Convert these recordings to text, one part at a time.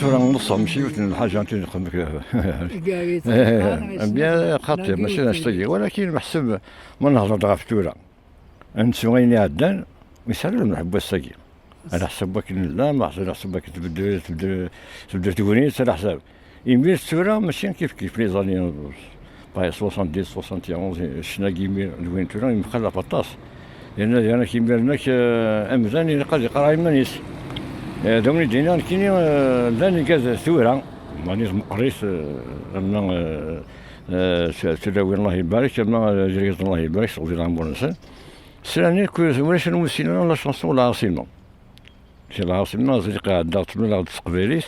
شو نص ماشي الحاجة انت نخدم فيها بيان خاطر ماشي نشتي ولكن محسب ما نهضر غا فتورة انت وين عدان يسهل نحب الساقي على حسابك لا ما على حسابك تبدل تونيس على حساب يمير التورة ماشي كيف لي زاني باي 70 71 شنا كيمير وين تورة يمخلى بطاس لان انا كيمير هناك امزاني يقدر يقرا يمانيس دومني دينا كيني لاني كاز ثورة مانيش مقريس انا تداوي الله يبارك اما جريت الله يبارك صغير العمر سلاني كويس واش نمثل لا شانسون العاصمة سي العاصمة زي قاعدة تملا تقبيليس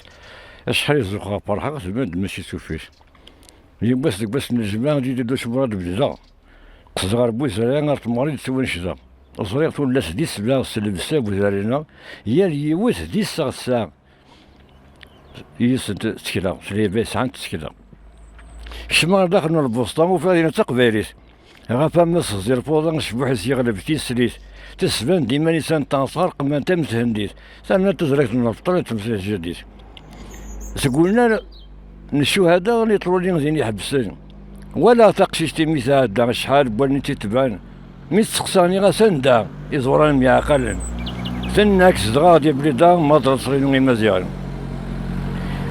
شحال زوقها فرحة زبد ماشي سوفيش هي بس نجمع دي دوش مراد بجا صغار بوزاري غير تماري تسوي شجا صغير ولا سديس بلا سلبسا بوزارينا هي اللي يوث دي الساعة يسد تكلا سليبي ساعة تكلا كشما داخل من البوسطة وفادينا تقبيليس غافا مس زير فوضا شبوح يغلب تيسليس تسبان ديما لسان تنصار قما تمسهنديس ثاني تزرق من الفطر تمسح جديد تقولنا الشهداء اللي يطلعوا لي زين يحبسون ولا تقشيش تيميسا شحال بوالني تتبان مي تسقساني غا سندا يزوران ميعقل سناك صغار ديال بليدا ما تصرينو مزيان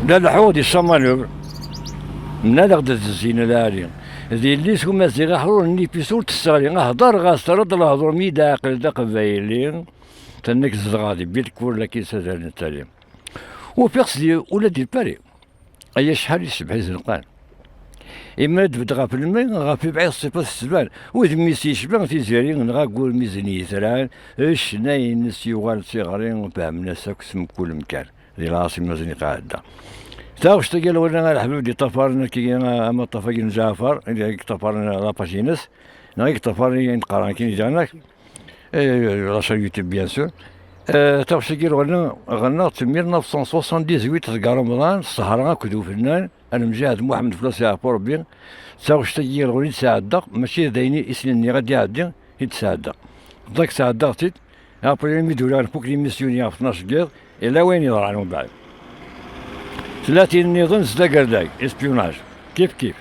لا الحوض الشمالور من هذا غدا الزينه العاليه ذي اللي سكو مزيغا حرور ني بيسول تسالي غهضر غاسترد الهضر ميدا عقل دا قبايلين تنك زغادي بيتك ولا كيسا التالي وفيقس دي ولا ديال باري ايا شحال يسبح زنقان اما تبدا في الماء غافي بعيد الصفات السبان وذميسي شبان تيزارين غاكول ميزانية ثران اش ناين يغال صغارين فهمنا ساك اسم كل مكان ذي العاصمة زني قاعدة تاوش تقال ولا الحبيب دي طفرنا كي اما طفاقين جعفر اللي طفرنا لاباجينس نايك طفرني نقرا كي جاناك لاشا يوتيوب بيان سور تاوش تقال ولا غنى 1978 تلقى رمضان السهرة كدو فنان انا مجاهد محمد فلاس يعفور بين تاوش تقال غولي تساعد ماشي دايني اسني غادي يعدي يتساعد ضاك ساعد ضغطيت ابري ميدولار فوق لي ميسيونيا في 12 كير الى وين يضرع من بعد 30 نظام زدا قرداي اسبيوناج كيف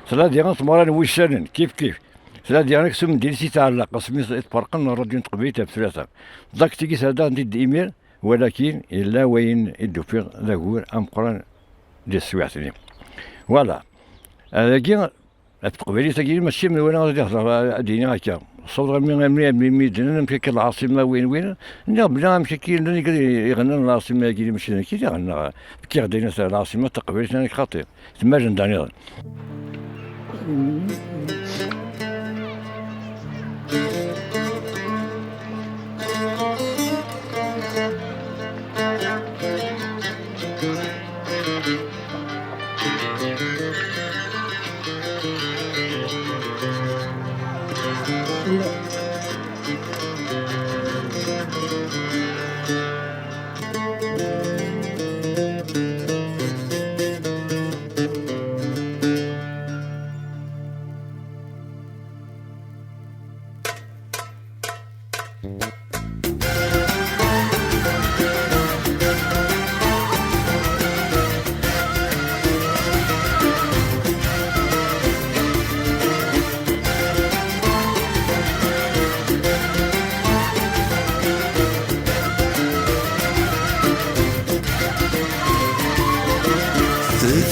ثلاث ديال تمران ويشانن كيف ثلاث ديال كسم ديرسي تعلق سميت تفرقنا الراديو تقبيتها بثلاثه ضاك تيكيس هذا ندير ايميل ولكن الا وين يدو في ذاكور ام قران ديال السواعتني فوالا هذاكي التقبيلي تاكي ماشي من وين غادي يهضر ديني هكا صوت من ميدنا نمشي العاصمه وين لا بلا نمشي كي يغنى العاصمه كي ماشي كي يغنى كي غادي العاصمه تقبيلي ثاني خطير تما جنداني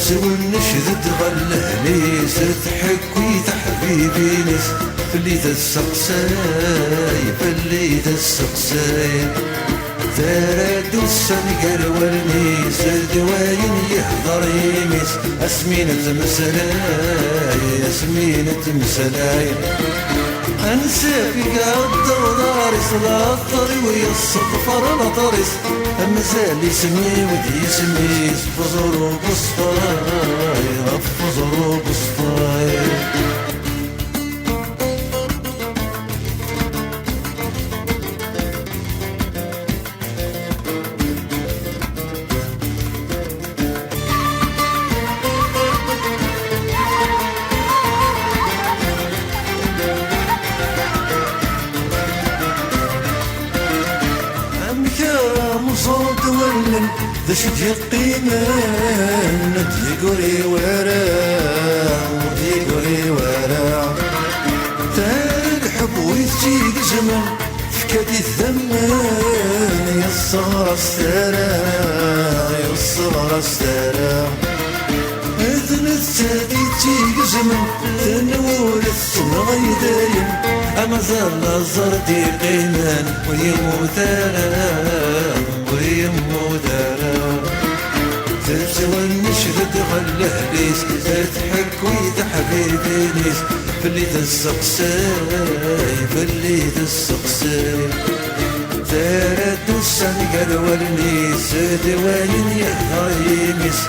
تونشد تغلهني سرت حكويت حبيبي نس فليت السقساي فليت السقساي تراد السنقر ورني سرد وين يهضر يمس اسمينة مسلاي اسمينة مسلاي انساك قد ودارس العطر ويا الصفر العطرس مازال يسمي ودي يسميس فزر وبصفاي فزر وبصفاي صوت ولن ذا شد يقيمان ديقوري ورا وديقوري ورا تالحب ويتيق زمن فكادي الثمان يا الصغر السرا يا الصغر السرا إذن التادي تيق زمن تنور السمغي دايم أما زال الزردي قيمان ويموت ويمودارا تسوى النشرد غلهليس تضحك ويضحك نيس فاللي تسقساي فاللي تسقساي تارد السنقل والنيس دواين يهضر يميس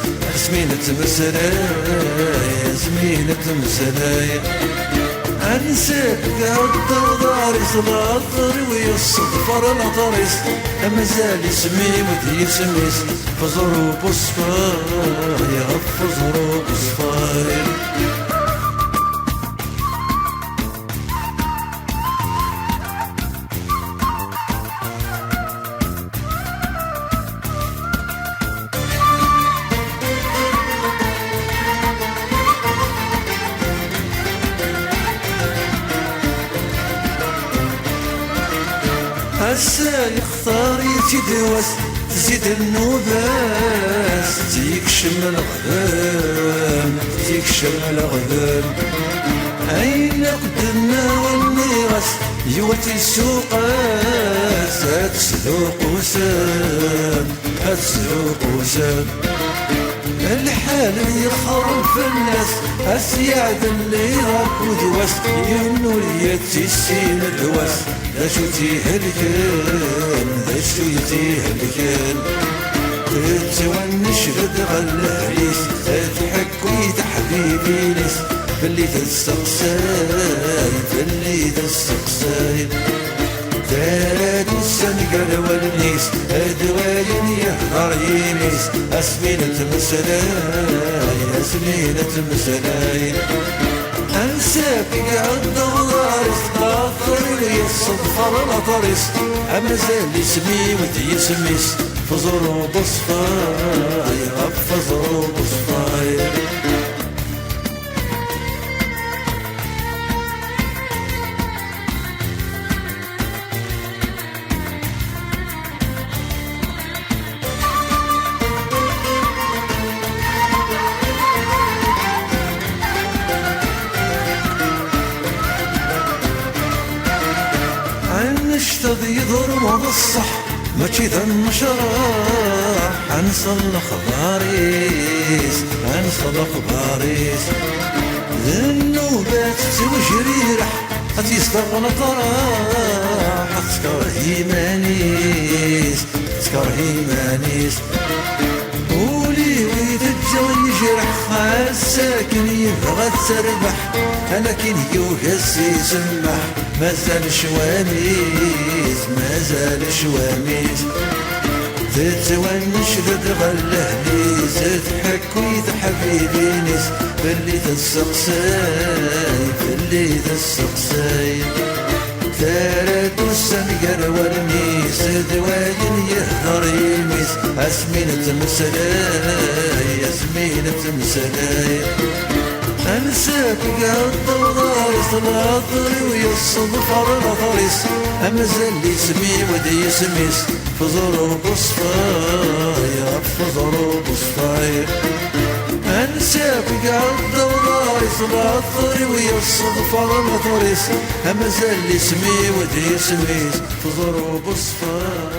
زمينة مسلاي زمينة مسلاي انساك قد ودارس العطر ويا الصفر العطرس مازال يسمي ودي يسميس فزر وبصفاي فزر وبصفاي هسا يختار يتدوس تزيد النوباس تيكشم الغلام تيكشم الغلام أين قدمنا والنيرس يوتي السوقاس هتسلوق وسام هتسلوق وسام الحال يخرب في الناس أسياد اللي راكود وس ينور يتسين الواس ذا شو تيهلكن ذا شو يتيهلكن تتونش غد غلهليس تضحك ويتحبيبي ناس فاللي تستقساي فاللي تستقساي تارد السنقل والنيس أدواين يهضر يميس أسمينة مسلاي أسمينة مسلاي أنساك قد ودارس العطر ويا الصفر العطرس مازال يسمي ودي يسميس فزر وبصفاي فزر وبصفاي نشتضي يضرب الصح ما كذا المشراح حنصلح باريس حنصلح باريس النوبات توجريرح هتيستغنى طراح تكره هيمانيس تكره هيمانيس قولي ويتجا يجرح الساكن يبغى تربح لكن يوهس يسمح مازال شواميس مازال شواميس تتونش ذد غلهليس تضحك ويضحك نيس فاللي تسقساي فاللي تسقساي تارد السنقر والنيس دواين يهضر يميس أسمينة مسلاي أسمينة مسلاي أنساك قد ودارس العطر ويا الصفر العطرس مازال يسمي ودي يسميس فزر وبصفاي فزر وبصفاي أنساك قد ودارس العطر ويا الصفر العطرس مازال يسمي ودي يسميس فزر وبصفاي